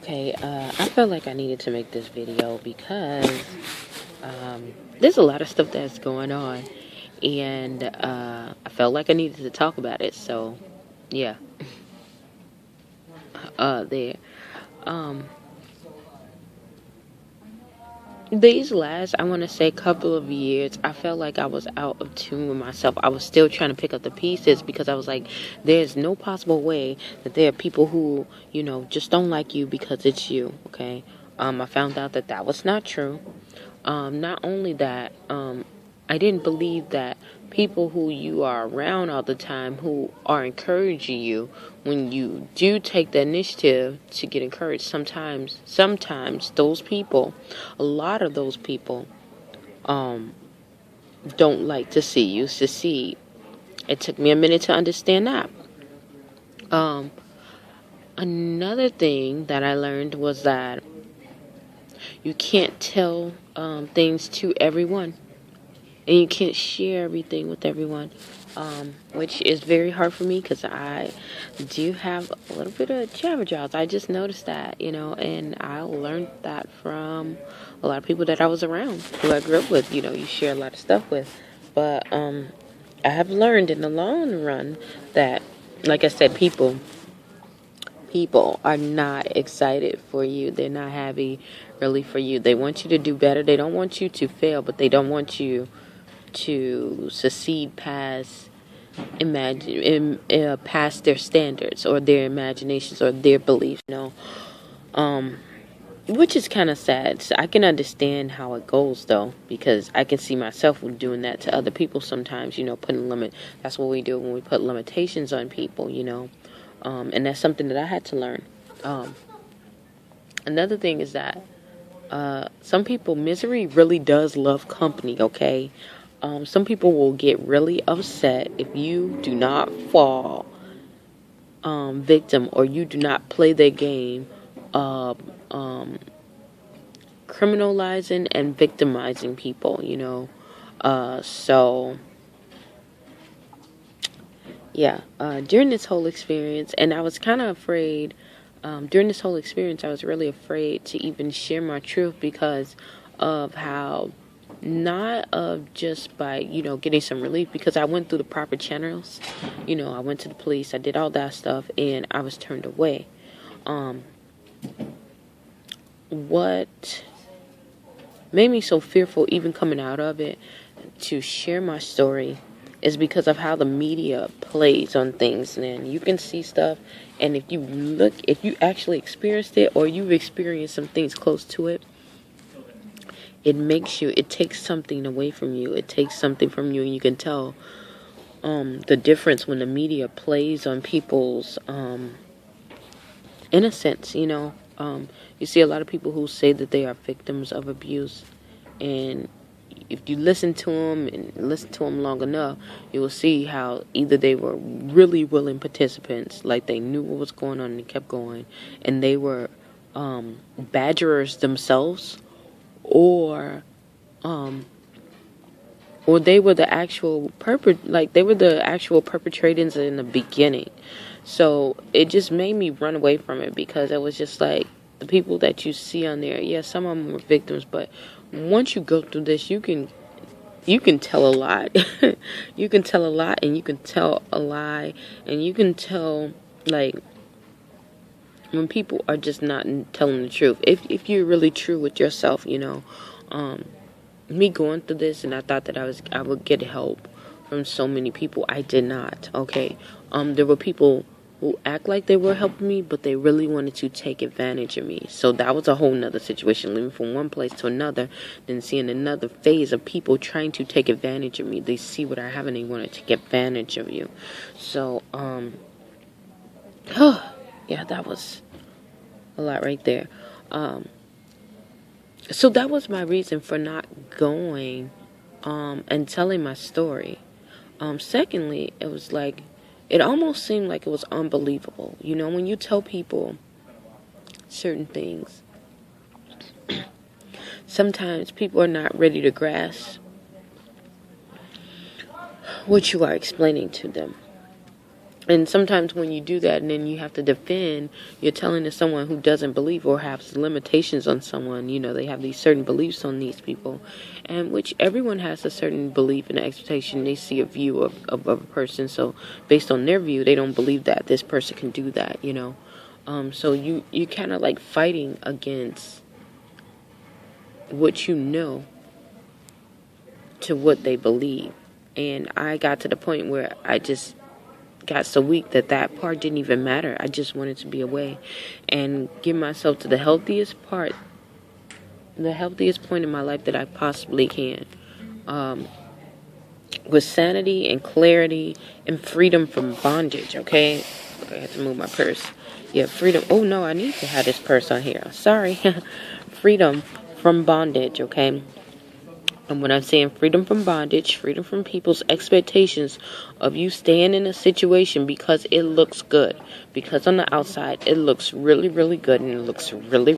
Okay, I felt like I needed to make this video because there's a lot of stuff that's going on, and I felt like I needed to talk about it. So, yeah, there. Um, these last, I want to say, couple of years, I felt like I was out of tune with myself. I was still trying to pick up the pieces because I was like, there's no possible way that there are people who, just don't like you because it's you. Okay. I found out that that was not true. Not only that, I didn't believe that people who you are around all the time who are encouraging you when you do take the initiative to get encouraged, sometimes those people, a lot of those people, um, don't like to see you succeed. It took me a minute to understand that. Um, Another thing that I learned was that you can't tell things to everyone, and you can't share everything with everyone, which is very hard for me because I do have a little bit of jabberjaws. I just noticed that, and I learned that from a lot of people that I was around, who I grew up with. You share a lot of stuff with, but I have learned in the long run that, like I said, people are not excited for you. They're not happy really for you. They want you to do better. They don't want you to fail, but they don't want you to succeed past their standards or their imaginations or their beliefs, um, which is kind of sad. So I can understand how it goes though, because I can see myself doing that to other people sometimes. Putting limit. That's what we do when we put limitations on people. And that's something that I had to learn. Um, Another thing is that some people, misery really does love company, okay? Some people will get really upset if you do not fall victim, or you do not play their game of criminalizing and victimizing people, So, yeah, during this whole experience, and I was kind of afraid, during this whole experience, I was really afraid to even share my truth because of how, not of just by, getting some relief, because I went through the proper channels. I went to the police, I did all that stuff, and I was turned away. Um, what made me so fearful even coming out of it to share my story is because of how the media plays on things. And you can see stuff, and if you actually experienced it, or you've experienced some things close to it, it takes something away from you. It takes something from you, and you can tell the difference when the media plays on people's innocence. You see a lot of people who say that they are victims of abuse, and if you listen to them long enough, you will see how either they were really willing participants, like they knew what was going on and kept going, and they were badgerers themselves, or they were the actual perpetrators in the beginning. So it just made me run away from it, because it was just like the people that you see on there. Yeah, some of them were victims, but once you go through this, you can tell a lot. You can tell a lot, and you can tell a lie, and you can tell, like, when people are just not telling the truth. If you're really true with yourself, me going through this, and I thought that I would get help from so many people. I did not. Okay, there were people who act like they were helping me, but they really wanted to take advantage of me. So that was a whole nother situation, living from one place to another, then seeing another phase of people trying to take advantage of me. They see what I have, and they want to take advantage of you. So, yeah, that was a lot right there. So that was my reason for not going and telling my story. Secondly, it was like, it almost seemed like it was unbelievable. When you tell people certain things, sometimes people are not ready to grasp what you are explaining to them. And sometimes when you do that and then you have to defend, you're telling to someone who doesn't believe or has limitations on someone. They have these certain beliefs on these people, and which everyone has a certain belief and expectation. They see a view of a person, so based on their view, they don't believe that this person can do that. So you kind of like fighting against what you know to what they believe. And I got to the point where I just got so weak that part didn't even matter. I just wanted to be away and give myself to the healthiest point in my life that I possibly can, with sanity and clarity and freedom from bondage. Okay, I have to move my purse. Yeah, freedom. Oh no, I need to have this purse on here. Sorry. Freedom from bondage. Okay. And when I'm saying freedom from bondage, freedom from people's expectations of you staying in a situation because it looks good. Because on the outside, it looks really, really good and it looks really